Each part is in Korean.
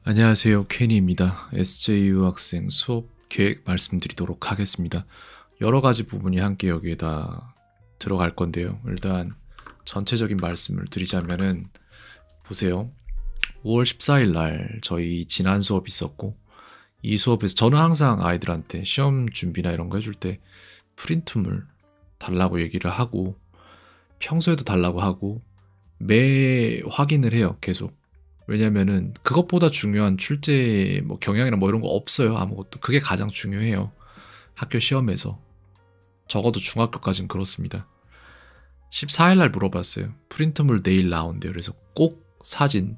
안녕하세요. 케니입니다. SJU 학생 수업 계획 말씀드리도록 하겠습니다. 여러 가지 부분이 함께 여기에다 들어갈 건데요. 일단 전체적인 말씀을 드리자면은 보세요. 5월 14일 날 저희 지난 수업 있었고 이 수업에서 저는 항상 아이들한테 시험 준비나 이런 거 해줄 때 프린트물 달라고 얘기를 하고 평소에도 달라고 하고 매 확인을 해요. 계속. 왜냐면은 그것보다 중요한 출제 뭐 경향이나 뭐 이런 거 없어요. 아무것도. 그게 가장 중요해요. 학교 시험에서. 적어도 중학교까지는 그렇습니다. 14일 날 물어봤어요. 프린트물 내일 나온대요. 그래서 꼭 사진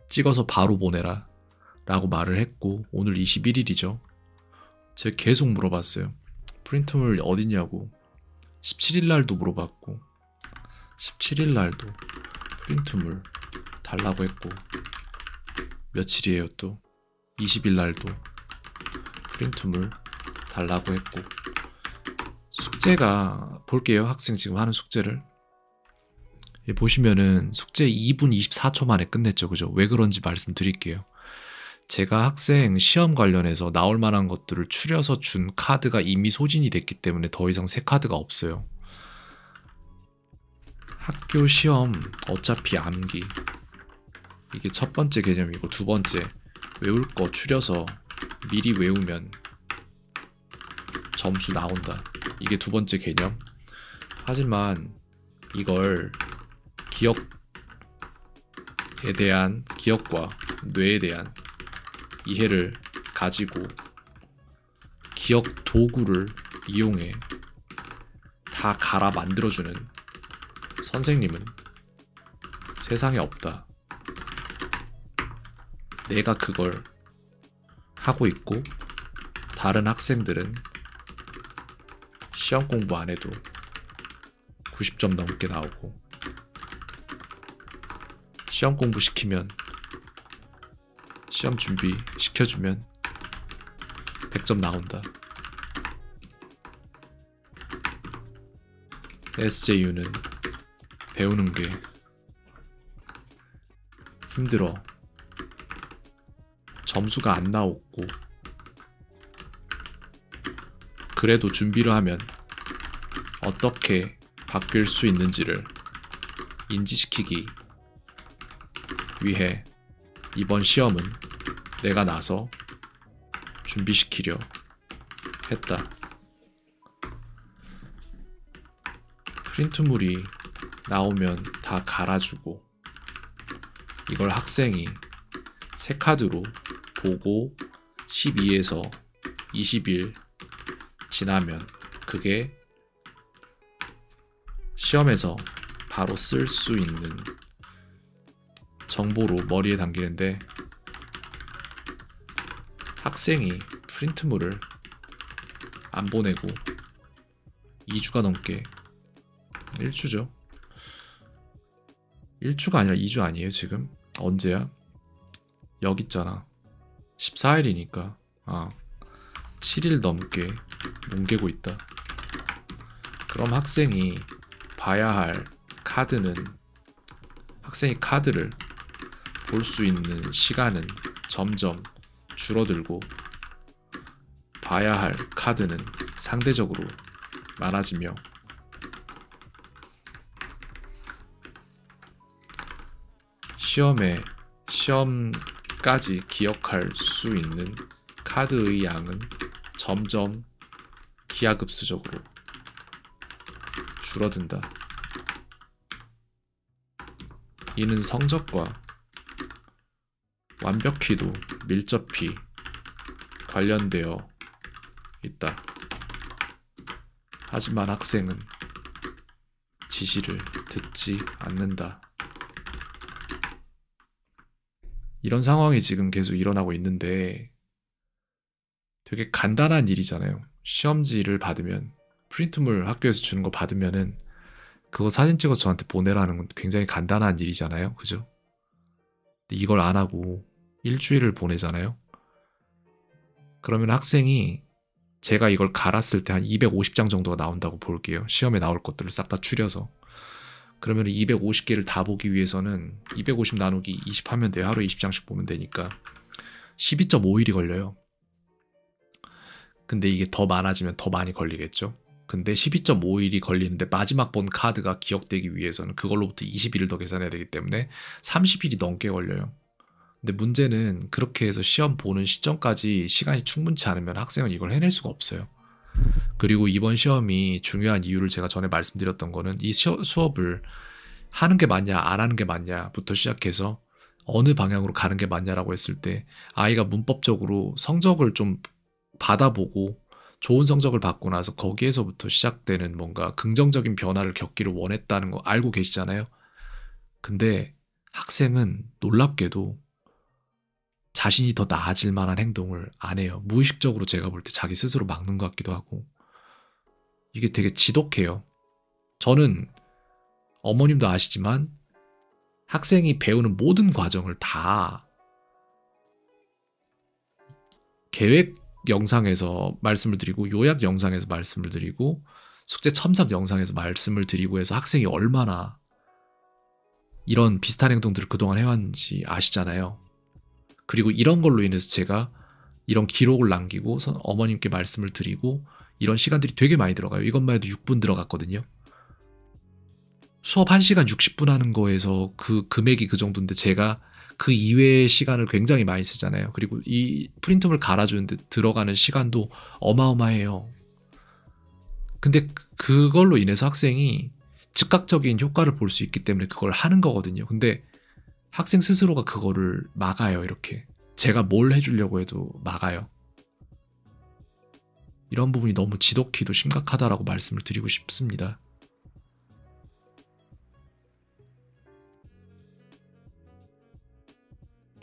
찍어서 바로 보내라 라고 말을 했고 오늘 21일이죠. 제가 계속 물어봤어요. 프린트물 어디냐고. 17일 날도 물어봤고 17일 날도 프린트물 달라고 했고 며칠이에요 또 20일 날도 프린트물 달라고 했고 숙제가 볼게요. 학생 지금 하는 숙제를 보시면은 숙제 2분 24초 만에 끝냈죠. 그죠? 왜 그런지 말씀드릴게요. 제가 학생 시험 관련해서 나올 만한 것들을 추려서 준 카드가 이미 소진이 됐기 때문에 더 이상 새 카드가 없어요. 학교 시험 어차피 암기 이게 첫 번째 개념이고 두 번째 외울 거 추려서 미리 외우면 점수 나온다. 이게 두 번째 개념. 하지만 이걸 기억에 대한 기억과 뇌에 대한 이해를 가지고 기억 도구를 이용해 다 갈아 만들어주는 선생님은 세상에 없다. 내가 그걸 하고 있고 다른 학생들은 시험 공부 안 해도 90점 넘게 나오고 시험 공부 시키면 시험 준비 시켜주면 100점 나온다. SJU는 배우는 게 힘들어. 점수가 안 나오고 그래도 준비를 하면 어떻게 바뀔 수 있는지를 인지시키기 위해 이번 시험은 내가 나서 준비시키려 했다. 프린트물이 나오면 다 갈아주고 이걸 학생이 새 카드로 보고 12에서 20일 지나면 그게 시험에서 바로 쓸 수 있는 정보로 머리에 담기는데 학생이 프린트물을 안 보내고 2주가 넘게 1주죠. 1주가 아니라 2주 아니에요 지금? 언제야? 여기 있잖아. 14일이니까 7일 넘게 뭉개고 있다. 그럼 학생이 봐야 할 카드는 학생이 카드를 볼 수 있는 시간은 점점 줄어들고 봐야 할 카드는 상대적으로 많아지며 시험까지 기억할 수 있는 카드의 양은 점점 기하급수적으로 줄어든다. 이는 성적과 완벽히도 밀접히 관련되어 있다. 하지만 학생은 지시를 듣지 않는다. 이런 상황이 지금 계속 일어나고 있는데 되게 간단한 일이잖아요. 시험지를 받으면 프린트물 학교에서 주는 거 받으면은 그거 사진 찍어서 저한테 보내라는 건 굉장히 간단한 일이잖아요. 그죠? 근데 이걸 안 하고 일주일을 보내잖아요. 그러면 학생이 제가 이걸 갈았을 때 한 250장 정도가 나온다고 볼게요. 시험에 나올 것들을 싹 다 추려서. 그러면 250개를 다 보기 위해서는 250 나누기 20 하면 돼요. 하루에 20장씩 보면 되니까. 12.5일이 걸려요. 근데 이게 더 많아지면 더 많이 걸리겠죠. 근데 12.5일이 걸리는데 마지막 본 카드가 기억되기 위해서는 그걸로부터 20일을 더 계산해야 되기 때문에 30일이 넘게 걸려요. 근데 문제는 그렇게 해서 시험 보는 시점까지 시간이 충분치 않으면 학생은 이걸 해낼 수가 없어요. 그리고 이번 시험이 중요한 이유를 제가 전에 말씀드렸던 거는 이 수업을 하는 게 맞냐 안 하는 게 맞냐부터 시작해서 어느 방향으로 가는 게 맞냐라고 했을 때 아이가 문법적으로 성적을 좀 받아보고 좋은 성적을 받고 나서 거기에서부터 시작되는 뭔가 긍정적인 변화를 겪기를 원했다는 거 알고 계시잖아요. 근데 학생은 놀랍게도 자신이 더 나아질 만한 행동을 안 해요. 무의식적으로 제가 볼 때 자기 스스로 막는 것 같기도 하고. 이게 되게 지독해요. 저는 어머님도 아시지만 학생이 배우는 모든 과정을 다 계획 영상에서 말씀을 드리고 요약 영상에서 말씀을 드리고 숙제 첨삭 영상에서 말씀을 드리고 해서 학생이 얼마나 이런 비슷한 행동들을 그동안 해왔는지 아시잖아요. 그리고 이런 걸로 인해서 제가 이런 기록을 남기고 어머님께 말씀을 드리고 이런 시간들이 되게 많이 들어가요. 이것만 해도 6분 들어갔거든요. 수업 1시간 60분 하는 거에서 그 금액이 그 정도인데 제가 그 이외의 시간을 굉장히 많이 쓰잖아요. 그리고 이 프린트물 갈아주는데 들어가는 시간도 어마어마해요. 근데 그걸로 인해서 학생이 즉각적인 효과를 볼 수 있기 때문에 그걸 하는 거거든요. 근데 학생 스스로가 그거를 막아요. 이렇게 제가 뭘 해주려고 해도 막아요. 이런 부분이 너무 지독히도 심각하다라고 말씀을 드리고 싶습니다.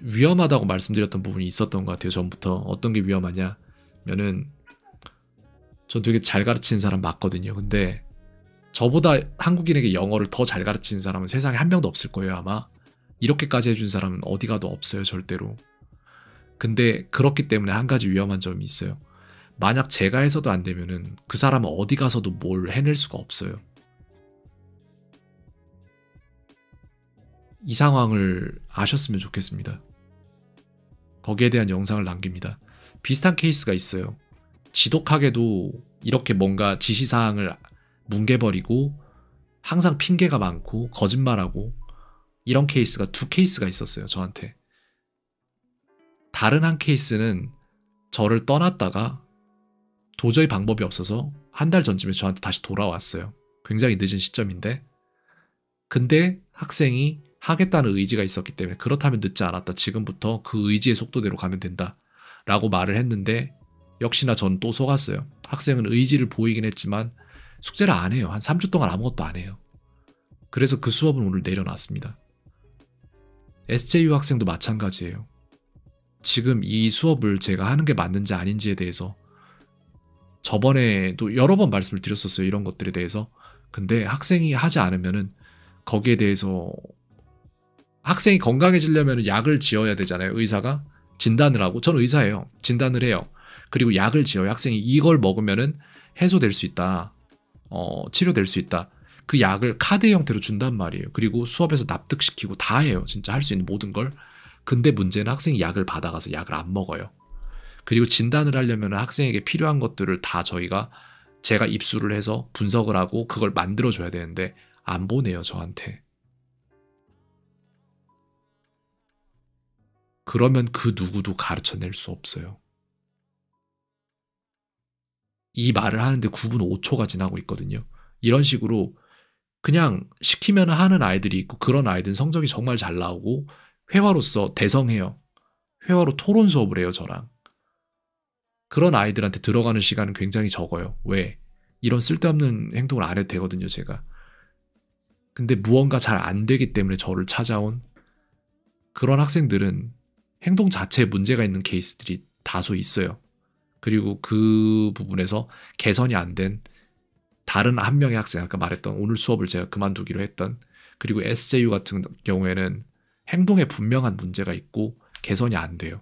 위험하다고 말씀드렸던 부분이 있었던 것 같아요. 전부터. 어떤 게 위험하냐면은 전 되게 잘 가르치는 사람 맞거든요. 근데 저보다 한국인에게 영어를 더 잘 가르치는 사람은 세상에 한 명도 없을 거예요. 아마 이렇게까지 해준 사람은 어디 가도 없어요. 절대로. 근데 그렇기 때문에 한 가지 위험한 점이 있어요. 만약 제가 해서도 안 되면은 그 사람은 어디 가서도 뭘 해낼 수가 없어요. 이 상황을 아셨으면 좋겠습니다. 거기에 대한 영상을 남깁니다. 비슷한 케이스가 있어요. 지독하게도 이렇게 뭔가 지시사항을 뭉개버리고 항상 핑계가 많고 거짓말하고 이런 케이스가 2케이스가 있었어요. 저한테. 다른 한 케이스는 저를 떠났다가 도저히 방법이 없어서 한 달 전쯤에 저한테 다시 돌아왔어요. 굉장히 늦은 시점인데. 근데 학생이 하겠다는 의지가 있었기 때문에 그렇다면 늦지 않았다. 지금부터 그 의지의 속도대로 가면 된다. 라고 말을 했는데 역시나 전 또 속았어요. 학생은 의지를 보이긴 했지만 숙제를 안 해요. 한 3주 동안 아무것도 안 해요. 그래서 그 수업은 오늘 내려놨습니다. SJU 학생도 마찬가지예요. 지금 이 수업을 제가 하는 게 맞는지 아닌지에 대해서 저번에도 여러 번 말씀을 드렸었어요. 이런 것들에 대해서. 근데 학생이 하지 않으면은 거기에 대해서 학생이 건강해지려면 약을 지어야 되잖아요. 의사가 진단을 하고. 저는 의사예요. 진단을 해요. 그리고 약을 지어요. 학생이 이걸 먹으면은 해소될 수 있다. 치료될 수 있다. 그 약을 카드 형태로 준단 말이에요. 그리고 수업에서 납득시키고 다 해요. 진짜 할 수 있는 모든 걸. 근데 문제는 학생이 약을 받아가서 약을 안 먹어요. 그리고 진단을 하려면 학생에게 필요한 것들을 다 제가 입수를 해서 분석을 하고 그걸 만들어줘야 되는데 안 보내요. 저한테. 그러면 그 누구도 가르쳐낼 수 없어요. 이 말을 하는데 9분 5초가 지나고 있거든요. 이런 식으로 그냥 시키면 하는 아이들이 있고 그런 아이들은 성적이 정말 잘 나오고 회화로서 대성해요. 회화로 토론 수업을 해요. 저랑. 그런 아이들한테 들어가는 시간은 굉장히 적어요. 왜? 이런 쓸데없는 행동을 안 해도 되거든요. 제가. 근데 무언가 잘 안 되기 때문에 저를 찾아온 그런 학생들은 행동 자체에 문제가 있는 케이스들이 다소 있어요. 그리고 그 부분에서 개선이 안 된 다른 한 명의 학생, 아까 말했던 오늘 수업을 제가 그만두기로 했던, 그리고 SJU 같은 경우에는 행동에 분명한 문제가 있고 개선이 안 돼요.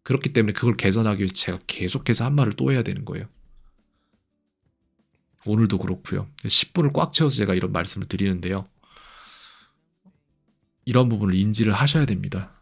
그렇기 때문에 그걸 개선하기 위해서 제가 계속해서 한 말을 또 해야 되는 거예요. 오늘도 그렇고요. 10분을 꽉 채워서 제가 이런 말씀을 드리는데요. 이런 부분을 인지를 하셔야 됩니다.